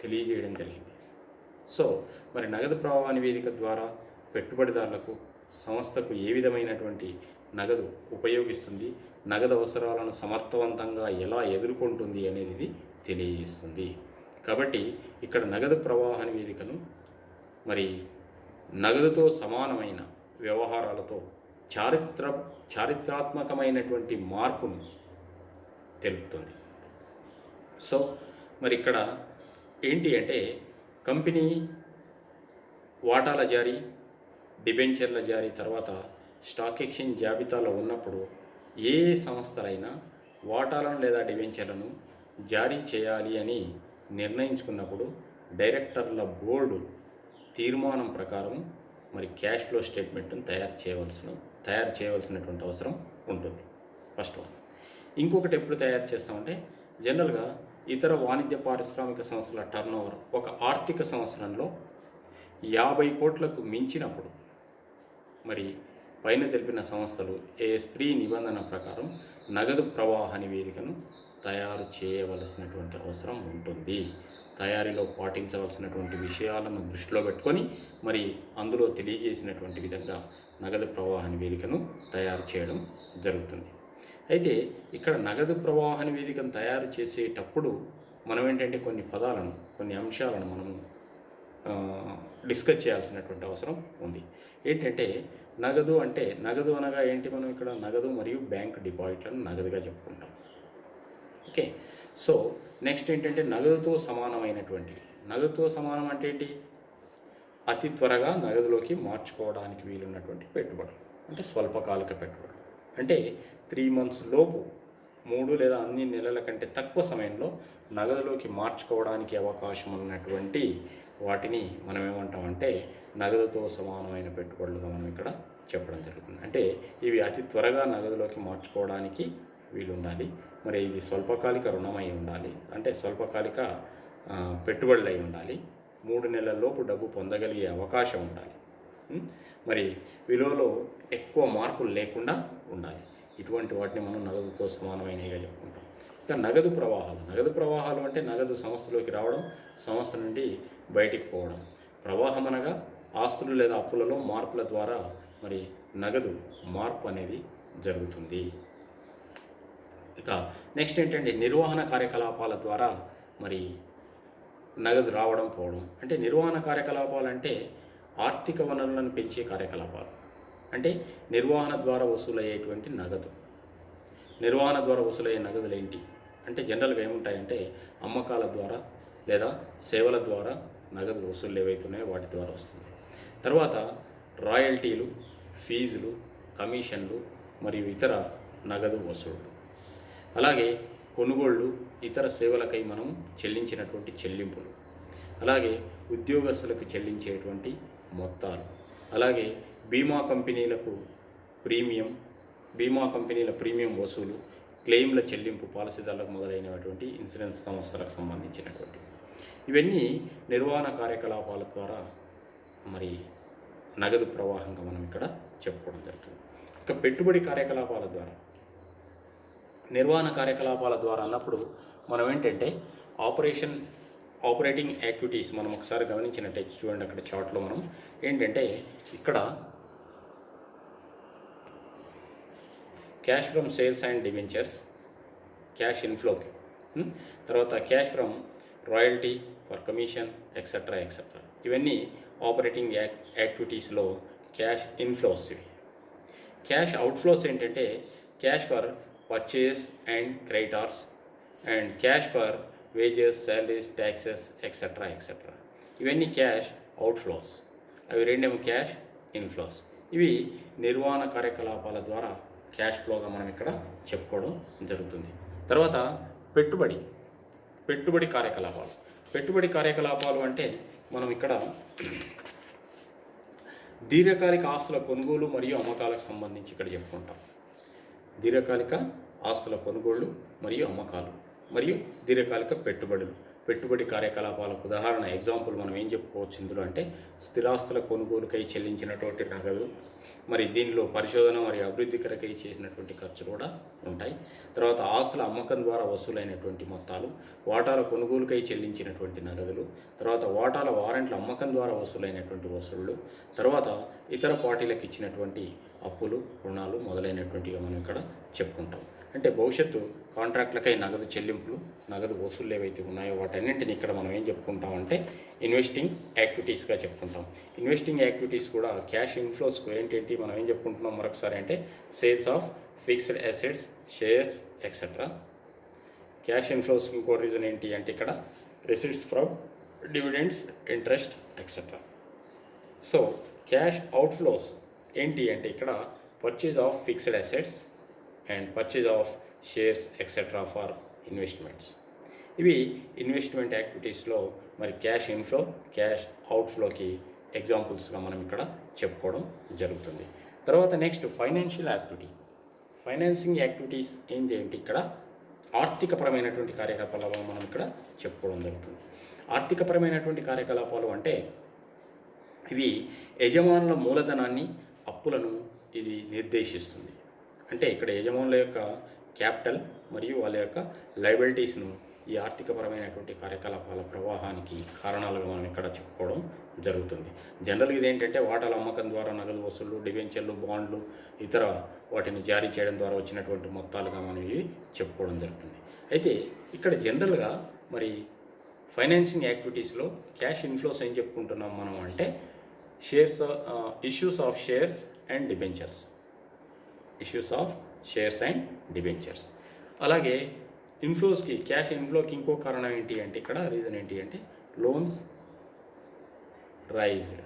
తెలియజేయడం జరిగింది. సో మరి నగదు ప్రవాహ నివేదిక ద్వారా పెట్టుబడిదారులకు, సంస్థకు ఏ విధమైనటువంటి నగదు ఉపయోగిస్తుంది, నగదు అవసరాలను సమర్థవంతంగా ఎలా ఎదుర్కొంటుంది అనేది ఇది తెలియజేస్తుంది. కాబట్టి ఇక్కడ నగదు ప్రవాహ నివేదికను మరి నగదుతో సమానమైన వ్యవహారాలతో చారిత్రాత్మకమైనటువంటి మార్పును తెలుపుతుంది. సో మరి ఇక్కడ ఏంటి అంటే కంపెనీ వాటాల జారీ, డిబెంచర్ల జారీ తర్వాత స్టాక్ ఎక్స్చేంజ్ జాబితాలో ఉన్నప్పుడు ఏ సంస్థలైనా వాటాలను లేదా డిబెంచర్లను జారీ చేయాలి అని నిర్ణయించుకున్నప్పుడు డైరెక్టర్ల బోర్డు తీర్మానం ప్రకారం మరి క్యాష్ ఫ్లో స్టేట్మెంట్ను తయారు చేయవలసినటువంటి అవసరం ఉంటుంది. First one. ఇంకొకటి ఎప్పుడు తయారు చేస్తామంటే జనరల్గా ఇతర వాణిజ్య పారిశ్రామిక సంస్థల టర్నోవర్ ఒక ఆర్థిక సంవత్సరంలో 50 కోట్లకు మించినప్పుడు మరి పైన తెలిపిన సంస్థలు AS3 నిబంధన ప్రకారం నగదు ప్రవాహ నివేదికను తయారు చేయవలసినటువంటి అవసరం ఉంటుంది. తయారీలో పాటించవలసినటువంటి విషయాలను దృష్టిలో పెట్టుకొని మరి అందులో తెలియజేసినటువంటి విధంగా నగదు ప్రవాహ నివేదికను తయారు చేయడం జరుగుతుంది. అయితే ఇక్కడ నగదు ప్రవాహ నివేదికను తయారు చేసేటప్పుడు మనం ఏంటంటే కొన్ని అంశాలను మనము డిస్కస్ చేయాల్సినటువంటి అవసరం ఉంది. ఏంటంటే నగదు అనగా ఏంటి? మనం ఇక్కడ నగదు మరియు బ్యాంక్ డిపాజిట్లను నగదుగా చెప్పుకుంటాం. ఓకే. సో నెక్స్ట్ ఏంటంటే నగదుతో సమానమైనటువంటివి. నగదుతో సమానం అంటే ఏంటి? అతి త్వరగా నగదులోకి మార్చుకోవడానికి వీలున్నటువంటి పెట్టుబడులు, అంటే స్వల్పకాలిక పెట్టుబడులు. అంటే 3 months లోపు, 3 లేదా అన్ని నెలల కంటే తక్కువ సమయంలో నగదులోకి మార్చుకోవడానికి అవకాశం ఉన్నటువంటి వాటిని మనం ఏమంటామంటే నగదుతో సమానమైన పెట్టుబడులుగా మనం ఇక్కడ చెప్పడం జరుగుతుంది. అంటే ఇవి అతి త్వరగా నగదులోకి మార్చుకోవడానికి వీలు ఉండాలి. మరి ఇది స్వల్పకాలిక రుణమై ఉండాలి, అంటే స్వల్పకాలిక పెట్టుబడులు అయి ఉండాలి. 3 నెలల్లోపు డబ్బు పొందగలిగే అవకాశం ఉండాలి. మరి విలువలో ఎక్కువ మార్పులు లేకుండా ఉండాలి. ఇటువంటి వాటిని మనం నగదుతో సమానమైనవిగా చెప్పుకుంటాం. ఇక నగదు ప్రవాహాలు అంటే నగదు సంస్థలోకి రావడం, సంస్థ నుండి బయటికి పోవడం. ప్రవాహం అనగా ఆస్తులు లేదా అప్పులలో మార్పుల ద్వారా మరి నగదు మార్పు అనేది జరుగుతుంది. ఇక నెక్స్ట్ ఏంటంటే నిర్వహణ కార్యకలాపాల ద్వారా మరి నగదు రావడం పోవడం. అంటే నిర్వహణ కార్యకలాపాలు అంటే ఆర్థిక వనరులను పెంచే కార్యకలాపాలు. అంటే నిర్వహణ ద్వారా వసూలయ్యేటువంటి నగదు. నిర్వహణ ద్వారా వసూలయ్యే నగదులు ఏంటి అంటే జనరల్గా ఏముంటాయంటే అమ్మకాల ద్వారా లేదా సేవల ద్వారా నగదు వసూళ్ళు ఏవైతున్నాయో వాటి ద్వారా వస్తుంది. తర్వాత రాయల్టీలు, ఫీజులు, కమిషన్లు మరియు ఇతర నగదు వసూళ్లు. అలాగే కొనుగోళ్ళు, ఇతర సేవలకై మనం చెల్లించినటువంటి చెల్లింపులు, అలాగే ఉద్యోగస్తులకు చెల్లించేటువంటి మొత్తాలు, అలాగే బీమా కంపెనీల ప్రీమియం వసూలు, క్లెయిమ్ల చెల్లింపు, పాలసీదారులకు మొదలైనటువంటి ఇన్సూరెన్స్ సంస్థలకు సంబంధించినటువంటి ఇవన్నీ నిర్వహణ కార్యకలాపాల ద్వారా మరి నగదు ప్రవాహంగా మనం ఇక్కడ చెప్పుకోవడం జరుగుతుంది. ఇక పెట్టుబడి కార్యకలాపాల ద్వారా, నిర్వహణ కార్యకలాపాల ద్వారా అన్నప్పుడు మనం ఏంటంటే ఆపరేటింగ్ యాక్టివిటీస్ మనం ఒకసారి గమనించినట్టయితే చూడండి, అక్కడ చార్ట్లో మనం ఏంటంటే ఇక్కడ cash from sales and debentures, cash ఇన్ఫ్లోకి, తర్వాత cash from royalty for commission etcetera. ఇవన్నీ ఆపరేటింగ్ యాక్టివిటీస్లో క్యాష్ ఇన్ఫ్లోస్. ఇవి క్యాష్ అవుట్ఫ్లోస్ ఏంటంటే cash for purchase and creditors and cash for wages, salaries, taxes etcetera. ఇవన్నీ క్యాష్ అవుట్ఫ్లోస్. అవి రెండేమో cash inflows. ఇవి నిర్వహణ కార్యకలాపాల ద్వారా క్యాష్ ఫ్లోగా మనం ఇక్కడ చెప్పుకోవడం జరుగుతుంది. తర్వాత పెట్టుబడి కార్యకలాపాలు అంటే మనం ఇక్కడ దీర్ఘకాలిక ఆస్తుల కొనుగోలు మరియు అమ్మకాలకు సంబంధించి ఇక్కడ చెప్పుకుంటాం. దీర్ఘకాలిక ఆస్తుల కొనుగోళ్లు మరియు అమ్మకాలు మరియు దీర్ఘకాలిక పెట్టుబడి కార్యకలాపాలకు ఉదాహరణ ఎగ్జాంపుల్ మనం ఏం చెప్పుకోవచ్చు ఇందులో అంటే స్థిరాస్తుల కొనుగోలుకై చెల్లించినటువంటి నగదు, మరి దీనిలో పరిశోధన మరియు అభివృద్ధి కొరకై చేసినటువంటి ఖర్చులు కూడా ఉంటాయి. తర్వాత ఆస్తుల అమ్మకం ద్వారా వసూలైనటువంటి మొత్తాలు, వాటాల కొనుగోలుకై చెల్లించినటువంటి నగదులు, తర్వాత వాటాల వారెంట్ల అమ్మకం ద్వారా వసూలైనటువంటి వసూళ్లు, తర్వాత ఇతర పార్టీలకు ఇచ్చినటువంటి అప్పులు, రుణాలు మొదలైనటువంటివి మనం ఇక్కడ చెప్పుకుంటాం. అంటే భవిష్యత్తు కాంట్రాక్ట్లకై నగదు చెల్లింపులు, నగదు వసూళ్ళు ఏవైతే ఉన్నాయో వాటన్నింటిని ఇక్కడ మనం ఏం చెప్పుకుంటామంటే ఇన్వెస్టింగ్ యాక్టివిటీస్గా చెప్పుకుంటాం. ఇన్వెస్టింగ్ యాక్టివిటీస్ కూడా క్యాష్ ఇన్ఫ్లోస్కు ఏంటంటే మనం ఏం చెప్పుకుంటున్నాం మరొకసారి అంటే sales of fixed assets, shares etcetera. Cash ఇన్ఫ్లోస్కి ఇంకో రీజన్ ఏంటి అంటే ఇక్కడ receipts from dividends, interest etcetera. So cash outflows ఏంటి అంటే ఇక్కడ purchase of fixed assets and purchase of shares etcetera for investments. ఇవి ఇన్వెస్ట్మెంట్ యాక్టివిటీస్లో మరి క్యాష్ ఇన్ఫ్లో, క్యాష్ అవుట్ఫ్లోకి ఎగ్జాంపుల్స్గా మనం ఇక్కడ చెప్పుకోవడం జరుగుతుంది. తర్వాత నెక్స్ట్ ఫైనాన్సింగ్ యాక్టివిటీస్ ఏంటి అంటే ఇక్కడ ఆర్థికపరమైనటువంటి కార్యకలాపాలు మనం ఇక్కడ చెప్పుకోవడం జరుగుతుంది. ఆర్థికపరమైనటువంటి కార్యకలాపాలు అంటే ఇవి యజమానుల మూలధనాన్ని, అప్పులను ఇది నిర్దేశిస్తుంది. అంటే ఇక్కడ యజమానుల యొక్క క్యాపిటల్ మరియు వాళ్ళ యొక్క లయబిలిటీస్ను ఈ ఆర్థికపరమైనటువంటి కార్యకలాపాల ప్రవాహానికి కారణాలుగా మనం ఇక్కడ చెప్పుకోవడం జరుగుతుంది. జనరల్గా ఇదేంటంటే వాటాల అమ్మకం ద్వారా నగదు వసూళ్లు, డిబెంచర్లు, బాండ్లు, ఇతర వాటిని జారీ చేయడం ద్వారా వచ్చినటువంటి మొత్తాలుగా మనం ఇవి చెప్పుకోవడం జరుగుతుంది. అయితే ఇక్కడ జనరల్గా మరి ఫైనాన్సింగ్ యాక్టివిటీస్లో క్యాష్ ఇన్ఫ్లోస్ ఏం చెప్పుకుంటున్నాం మనం అంటే issues of shares and debentures. అలాగే ఇన్ఫ్లోస్కి, క్యాష్ ఇన్ఫ్లోకి ఇంకో కారణం ఏంటి అంటే ఇక్కడ రీజన్ ఏంటి అంటే లోన్స్ రైజ్డ్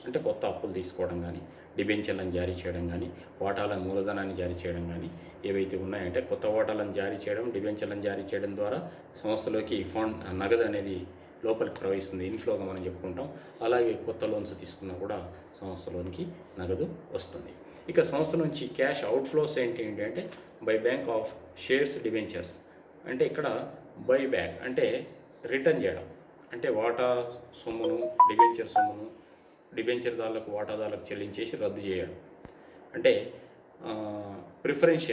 అంటే కొత్త అప్పులు తీసుకోవడం కానీ, డిబెంచర్లను జారీ చేయడం కానీ, వాటాల మూలధనాన్ని జారీ చేయడం కానీ ఏవైతే ఉన్నాయంటే కొత్త వాటాలను జారీ చేయడం, డిబెంచర్లను జారీ చేయడం ద్వారా సంస్థలోకి నగదు అనేది లోపలికి ప్రవహిస్తుంది, ఇన్ఫ్లోగా మనం చెప్పుకుంటాం. అలాగే కొత్త లోన్స్ తీసుకున్నా కూడా సంస్థలోనికి నగదు వస్తుంది. ఇక సంస్థ నుంచి క్యాష్ అవుట్ఫ్లోస్ ఏంటి అంటే buy back of shares, debentures. అంటే ఇక్కడ బై బ్యాక్ అంటే రిటర్న్ చేయడం, అంటే వాటా సొమ్మును, డిబెంచర్ దారులకు, వాటాదారులకు చెల్లించేసి రద్దు చేయడం. అంటే ప్రిఫరెన్స్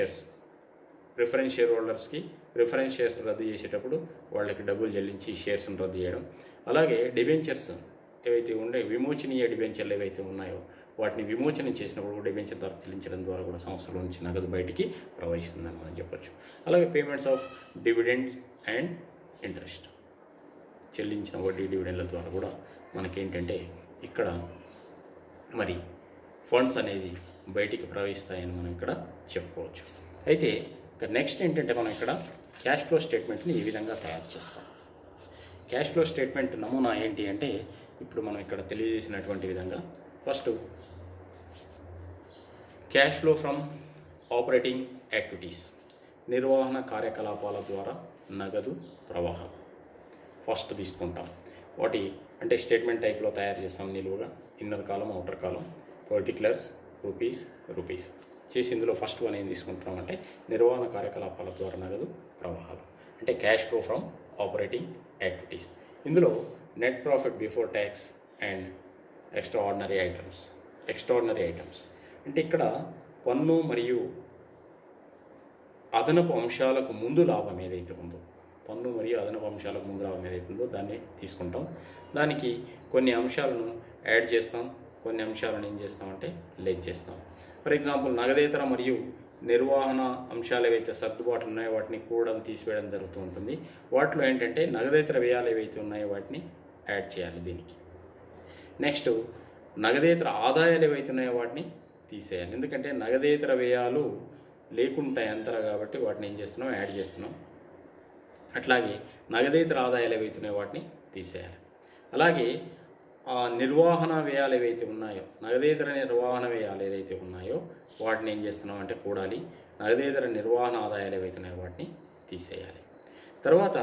షేర్ హోల్డర్స్కి ప్రిఫరెన్స్ షేర్స్ రద్దు చేసేటప్పుడు వాళ్ళకి డబ్బులు చెల్లించి షేర్స్ని రద్దు చేయడం. అలాగే డిబెంచర్స్ ఏవైతే విమోచనీయ డిబెంచర్లు ఏవైతే ఉన్నాయో వాటిని విమోచనం చేసినప్పుడు డిబెంచర్ ధర చెల్లించడం ద్వారా కూడా సంస్థలో నుంచి నగదు బయటికి ప్రవహిస్తుందని మనం చెప్పొచ్చు. అలాగే payments of dividends and interest, చెల్లించిన వడ్డీ, డివిడెండ్ల ద్వారా కూడా మనకేంటంటే ఇక్కడ మరి ఫండ్స్ అనేది బయటికి ప్రవహిస్తాయని మనం ఇక్కడ చెప్పుకోవచ్చు. అయితే ఇక నెక్స్ట్ ఏంటంటే మనం ఇక్కడ క్యాష్ ఫ్లో స్టేట్మెంట్ని ఈ విధంగా తయారు చేస్తాం. క్యాష్ ఫ్లో స్టేట్మెంట్ నమూనా ఏంటి అంటే ఇప్పుడు మనం ఇక్కడ తెలియజేసినటువంటి విధంగా first cash flow from operating activities, నిర్వహణ కార్యకలాపాల ద్వారా నగదు ప్రవాహం ఫస్ట్ తీసుకుంటాం. వాటి అంటే స్టేట్మెంట్ టైప్లో తయారు చేస్తాం. నిలువుగా ఇన్నర్ కాలం, అవుటర్ కాలం, పర్టికులర్స్, రూపీస్ చేసి ఇందులో ఫస్ట్ వన్ ఏం తీసుకుంటున్నాం అంటే నిర్వహణ కార్యకలాపాల ద్వారా నగదు ప్రవాహాలు అంటే cash flow from operating activities. ఇందులో net profit before tax and extraordinary items అంటే ఇక్కడ పన్ను మరియు అదనపు అంశాలకు ముందు లాభం ఏదైతే ఉందో, దాన్ని తీసుకుంటాం. దానికి కొన్ని అంశాలను యాడ్ చేస్తాం, కొన్ని అంశాలను ఏం చేస్తామంటే లెస్ చేస్తాం. ఫర్ ఎగ్జాంపుల్ నగదేతర మరియు నిర్వహణ అంశాలు ఏవైతే సర్దుబాట్లు ఉన్నాయో వాటిని కూడా తీసివేయడం జరుగుతూ ఉంటుంది. వాటిలో ఏంటంటే నగదేతర వ్యయాలు ఏవైతే ఉన్నాయో వాటిని యాడ్ చేయాలి దీనికి. నెక్స్ట్ నగదేతర ఆదాయాలు ఏవైతే ఉన్నాయో వాటిని తీసేయాలి. ఎందుకంటే నగదేతర వ్యయాలు లేకుంటాయి అంతరా కాబట్టి వాటిని ఏం చేస్తున్నాం, యాడ్ చేస్తున్నాం. అట్లాగే నగదేతర ఆదాయాలు ఏవైతే ఉన్నాయో వాటిని తీసేయాలి. అలాగే నిర్వహణ వ్యయాలు ఏవైతే ఉన్నాయో, నగదేతర నిర్వహణ వ్యయాలు ఏదైతే ఉన్నాయో వాటిని ఏం చేస్తున్నాం అంటే కూడాలి. నగదేతర నిర్వహణ ఆదాయాలు ఏవైతే ఉన్నాయో వాటిని తీసేయాలి. తర్వాత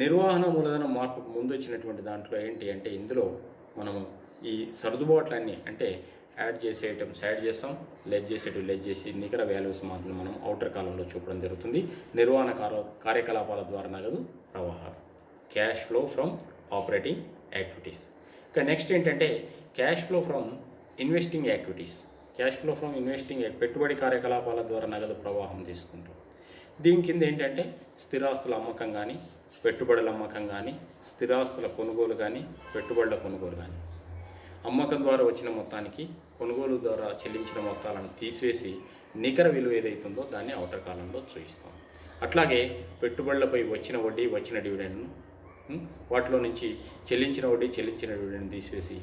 నిర్వహణ మూలధనం మార్పుకు ముందు వచ్చినటువంటి దాంట్లో ఏంటి అంటే ఇందులో మనము ఈ సర్దుబాట్లన్నీ అంటే యాడ్ చేసే ఐటమ్స్ యాడ్ చేస్తాం, లెస్ చేసి నికర వాల్యూస్ మాత్రం మనం అవుటర్ కాలంలో చూపడం జరుగుతుంది. నిర్వహణ కార్యకలాపాల ద్వారా నగదు ప్రవాహాలు, cash flow from operating activities. ఇక నెక్స్ట్ ఏంటంటే cash flow from investing activities. పెట్టుబడి కార్యకలాపాల ద్వారా నగదు ప్రవాహం తీసుకుంటాం. దీని కింద ఏంటంటే స్థిరాస్తుల అమ్మకం కానీ, పెట్టుబడుల అమ్మకం కానీ, స్థిరాస్తుల కొనుగోలు కానీ, పెట్టుబడుల కొనుగోలు కానీ, అమ్మకం ద్వారా వచ్చిన మొత్తానికి కొనుగోలు ద్వారా చెల్లించిన మొత్తాలను తీసివేసి నికర విలువ ఏదైతుందో దాన్ని అవుటర్ కాలంలో చూపిస్తాం. అట్లాగే పెట్టుబడులపై వచ్చిన వడ్డీ, వచ్చిన డివిడెండ్ను వాటిలో నుంచి చెల్లించిన వడ్డీ, చెల్లించిన డివిడెండ్ తీసివేసి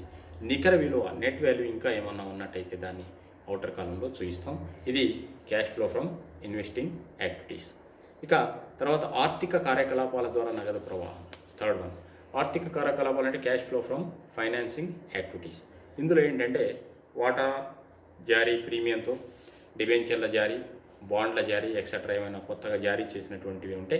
నికర విలువ నెట్ వాల్యూ ఇంకా ఏమన్నా ఉన్నట్టయితే దాన్ని అవుటర్ కాలంలో చూపిస్తాం. ఇది cash flow from investing activities. ఇక తర్వాత ఆర్థిక కార్యకలాపాల ద్వారా నగదు ప్రవాహం, థర్డ్ వన్. ఆర్థిక కార్యకలాపాలు అంటే cash flow from financing activities. ఇందులో ఏంటంటే వాటా జారీ ప్రీమియంతో, డిబెంచర్ల జారీ, బాండ్ల జారీ ఎక్సెట్రా ఏమైనా కొత్తగా జారీ చేసినటువంటివి ఉంటే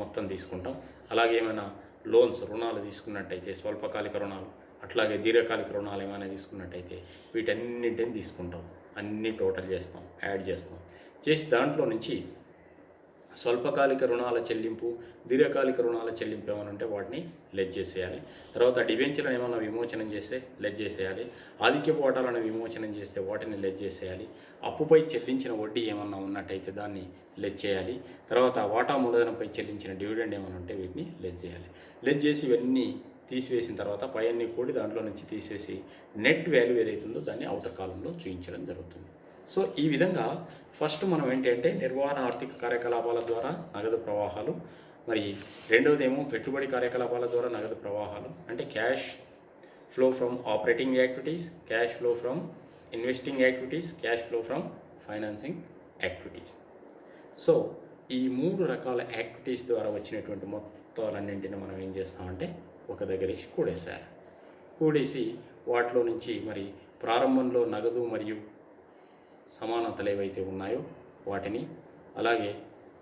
మొత్తం తీసుకుంటాం. అలాగే ఏమైనా లోన్స్, రుణాలు తీసుకున్నట్టయితే స్వల్పకాలిక రుణాలు, అట్లాగే దీర్ఘకాలిక రుణాలు ఏమైనా తీసుకున్నట్టయితే వీటన్నింటిని తీసుకుంటాం. అన్నీ టోటల్ చేస్తాం, యాడ్ చేస్తాం. చేసి దాంట్లో నుంచి స్వల్పకాలిక రుణాల చెల్లింపు, దీర్ఘకాలిక రుణాల చెల్లింపు ఏమైనా ఉంటే వాటిని లెస్ చేసేయాలి. తర్వాత డిబెంచర్లను ఏమైనా విమోచనం చేస్తే లెస్ చేసేయాలి. ఆధిక్యపు వాటాలను విమోచనం చేస్తే వాటిని లెస్ చేసేయాలి. అప్పుపై చెల్లించిన వడ్డీ ఏమన్నా ఉన్నట్టయితే దాన్ని లెస్ చేయాలి. తర్వాత వాటా మూలధనంపై చెల్లించిన డివిడెండ్ ఏమైనా ఉంటే వీటిని లెస్ చేయాలి. లెస్ చేసి ఇవన్నీ తీసివేసిన తర్వాత పై అన్ని కూడి దాంట్లో నుంచి తీసివేసి నెట్ వాల్యూ ఏదైతుందో దాన్ని అవుటర్ కాలంలో చూపించడం జరుగుతుంది. సో ఈ విధంగా ఫస్ట్ మనం ఏంటంటే నిర్వహణ ఆర్థిక కార్యకలాపాల ద్వారా నగదు ప్రవాహాలు, మరి రెండవదేమో పెట్టుబడి కార్యకలాపాల ద్వారా నగదు ప్రవాహాలు అంటే cash flow from operating activities, cash flow from investing activities, cash flow from financing activities. So ఈ మూడు రకాల యాక్టివిటీస్ ద్వారా వచ్చినటువంటి మొత్తాలన్నింటినీ మనం ఏం చేస్తామంటే ఒక దగ్గర వేసి కూడేసి వాటిలో నుంచి మరి ప్రారంభంలో నగదు మరియు సమానతలు ఏవైతే ఉన్నాయో వాటిని, అలాగే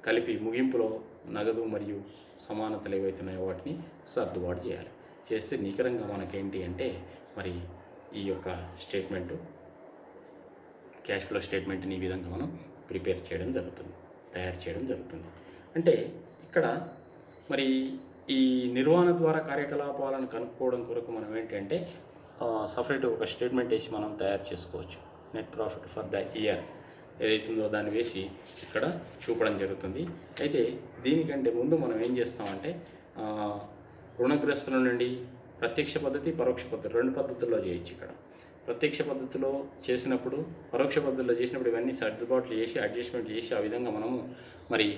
కలిపి ముగింపులో నగదు మరియు సమానతలు ఏవైతే ఉన్నాయో వాటిని సర్దుబాటు చేయాలి. చేస్తే నికరంగా మనకేంటి అంటే మరి ఈ యొక్క స్టేట్మెంటు, క్యాష్ ఫ్లో స్టేట్మెంట్ని ఈ విధంగా మనం తయారు చేయడం జరుగుతుంది. అంటే ఇక్కడ మరి ఈ నిర్వహణ ద్వారా కార్యకలాపాలను కనుక్కోవడం కొరకు మనం ఏంటంటే సపరేట్ ఒక స్టేట్మెంట్ వేసి మనం తయారు చేసుకోవచ్చు. Net profit for the year ఏదైతుందో దాన్ని వేసి ఇక్కడ చూపడం జరుగుతుంది. అయితే దీనికంటే ముందు మనం ఏం చేస్తామంటే రుణగ్రస్తుల నుండి ప్రత్యక్ష పద్ధతి, పరోక్ష పద్ధతి, రెండు పద్ధతుల్లో చేయొచ్చు. ఇక్కడ ప్రత్యక్ష పద్ధతిలో చేసినప్పుడు, పరోక్ష పద్ధతిలో చేసినప్పుడు ఇవన్నీ సర్దుబాట్లు చేసి అడ్జస్ట్మెంట్ చేసి ఆ విధంగా మనము మరి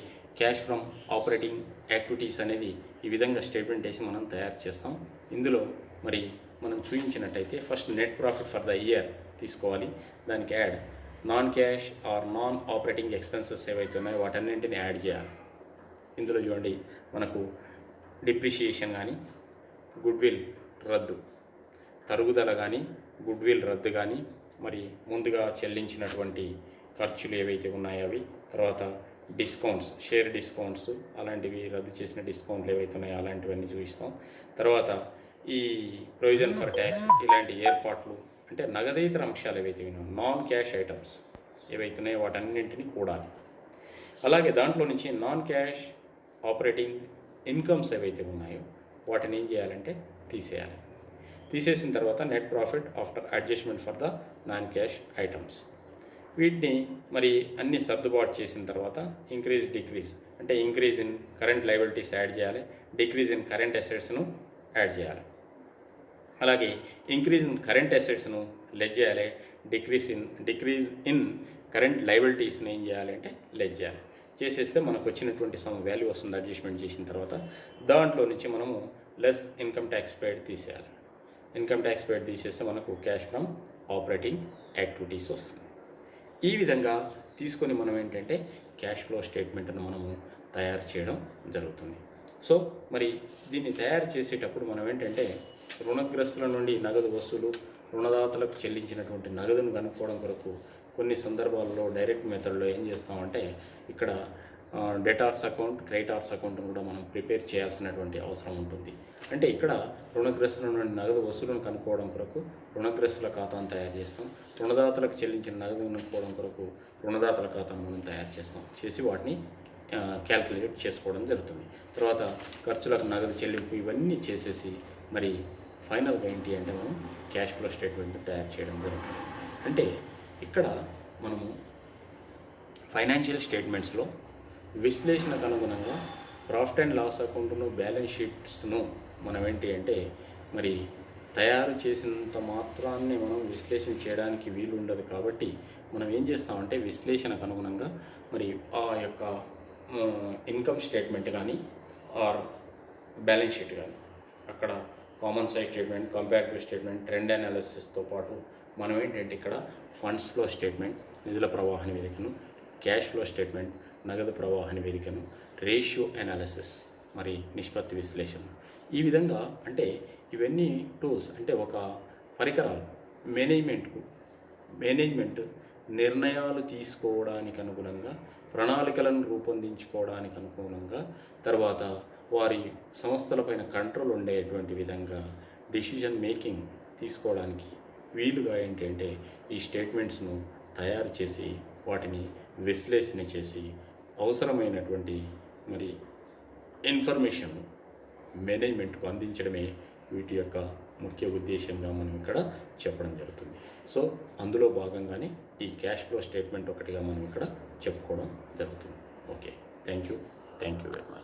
క్యాష్ ఫ్రమ్ ఆపరేటింగ్ యాక్టివిటీస్ అనేది ఈ విధంగా స్టేట్మెంట్ వేసి మనం తయారు చేస్తాం. ఇందులో మరి మనం చూపించినట్టయితే first net profit for the year తీసుకోవాలి. దానికి add non cash or non operating expenses ఏవైతే ఉన్నాయో వాటన్నింటిని యాడ్ చేయాలి. ఇందులో చూడండి మనకు డిప్రిషియేషన్ కానీ, గుడ్విల్ రద్దు, తరుగుదల కానీ, గుడ్విల్ రద్దు కానీ, మరి ముందుగా చెల్లించినటువంటి ఖర్చులు ఏవైతే ఉన్నాయో అవి, తర్వాత డిస్కౌంట్స్, షేర్ డిస్కౌంట్స్ అలాంటివి, రద్దు చేసిన డిస్కౌంట్లు ఏవైతే ఉన్నాయో అలాంటివన్నీ చూపిస్తాం. తర్వాత ఈ ప్రొవిజన్ ఫర్ ట్యాక్స్ ఇలాంటి ఏర్పాట్లు, అంటే నగదేతర అంశాలు ఏవైతే ఉన్నాయో నాన్ క్యాష్ ఐటమ్స్ ఏవైతే ఉన్నాయో వాటన్నింటినీ కూడాలి. అలాగే దాంట్లో నుంచి నాన్ క్యాష్ ఆపరేటింగ్ ఇన్కమ్స్ ఏవైతే ఉన్నాయో వాటిని ఏం చేయాలంటే తీసేయాలి. తీసేసిన తర్వాత net profit after adjustment for the non cash items, వీటిని మరి అన్ని సర్దుబాటు చేసిన తర్వాత ఇంక్రీజ్ డిక్రీజ్, అంటే increase in current liabilities add చేయాలి, డిక్రీజ్ ఇన్ కరెంట్ అసెట్స్ను యాడ్ చేయాలి. అలాగే ఇంక్రీజ్ ఇన్ కరెంట్ అసెట్స్ను లెస్ చేయాలి, డిక్రీజ్ ఇన్ కరెంట్ లయబిలిటీస్ని ఏం చేయాలి అంటే లెస్ చేయాలి. చేసేస్తే మనకు వచ్చినటువంటి సమ్ వాల్యూ వస్తుంది అడ్జస్ట్మెంట్ చేసిన తర్వాత. దాంట్లో నుంచి మనము లెస్ ఇన్కమ్ ట్యాక్స్ పేడ్ తీసేయాలి. ఇన్కమ్ ట్యాక్స్ పేడ్ తీసేస్తే మనకు క్యాష్ ఫ్రమ్ ఆపరేటింగ్ యాక్టివిటీస్ వస్తుంది. ఈ విధంగా తీసుకొని మనం ఏంటంటే క్యాష్ ఫ్లో స్టేట్మెంట్ను మనము తయారు చేయడం జరుగుతుంది. సో మరి దీన్ని తయారు చేసేటప్పుడు మనం ఏంటంటే రుణగ్రస్తుల నుండి నగదు వసూలు, రుణదాతలకు చెల్లించినటువంటి నగదును కనుక్కోవడం కొరకు కొన్ని సందర్భాల్లో డైరెక్ట్ మెథడ్లో ఏం చేస్తామంటే ఇక్కడ డెటార్స్ అకౌంట్, క్రెడిటార్స్ అకౌంట్ను కూడా మనం ప్రిపేర్ చేయాల్సినటువంటి అవసరం ఉంటుంది. అంటే ఇక్కడ రుణగ్రస్తుల నుండి నగదు వసూలును కనుక్కోవడం కొరకు రుణగ్రస్తుల ఖాతాను తయారు చేస్తాం, రుణదాతలకు చెల్లించిన నగదు కనుక్కోవడం కొరకు రుణదాతల ఖాతాను మనం తయారు చేస్తాం, చేసి వాటిని క్యాల్కులేట్ చేసుకోవడం జరుగుతుంది. తర్వాత ఖర్చులకు నగదు చెల్లింపు ఇవన్నీ చేసేసి మరి ఫైనల్గా ఏంటి అంటే మనం క్యాష్ ఫ్లో స్టేట్మెంట్ని తయారు చేయడం జరుగుతుంది. అంటే ఇక్కడ మనము ఫైనాన్షియల్ స్టేట్మెంట్స్లో విశ్లేషణకు అనుగుణంగా ప్రాఫిట్ అండ్ లాస్ అకౌంట్ను, బ్యాలెన్స్ షీట్స్ను మనం ఏంటి అంటే మరి తయారు చేసినంత మాత్రాన్ని మనం విశ్లేషణ చేయడానికి వీలు ఉండదు. కాబట్టి మనం ఏం చేస్తామంటే విశ్లేషణకు అనుగుణంగా మరి ఆ యొక్క ఇన్కమ్ స్టేట్మెంట్ కానీ ఆర్ బ్యాలెన్స్ షీట్ కానీ అక్కడ common size statement, comparative statement, trend అనాలిసిస్తో పాటు మనం ఏంటంటే ఇక్కడ ఫండ్స్ ఫ్లో స్టేట్మెంట్, నిధుల ప్రవాహ నివేదికను, క్యాష్ ఫ్లో స్టేట్మెంట్, నగదు ప్రవాహ నివేదికను, రేషియో అనాలిసిస్, మరి నిష్పత్తి విశ్లేషణ, ఈ విధంగా అంటే ఇవన్నీ టూల్స్, అంటే ఒక పరికరాలు మేనేజ్మెంట్ నిర్ణయాలు తీసుకోవడానికి అనుగుణంగా, ప్రణాళికలను రూపొందించుకోవడానికి అనుగుణంగా, తర్వాత వారి సంస్థలపైన కంట్రోల్ ఉండేటువంటి విధంగా డిసిజన్ మేకింగ్ తీసుకోవడానికి వీలుగా ఏంటంటే ఈ స్టేట్మెంట్స్ను తయారు చేసి వాటిని విశ్లేషణ చేసి అవసరమైనటువంటి మరి ఇన్ఫర్మేషన్ మేనేజ్మెంట్కు అందించడమే వీటి యొక్క ముఖ్య ఉద్దేశంగా మనం ఇక్కడ చెప్పడం జరుగుతుంది. సో అందులో భాగంగానే ఈ క్యాష్ ఫ్లో స్టేట్మెంట్ ఒకటిగా మనం ఇక్కడ చెప్పుకోవడం జరుగుతుంది. Okay, thank you very much.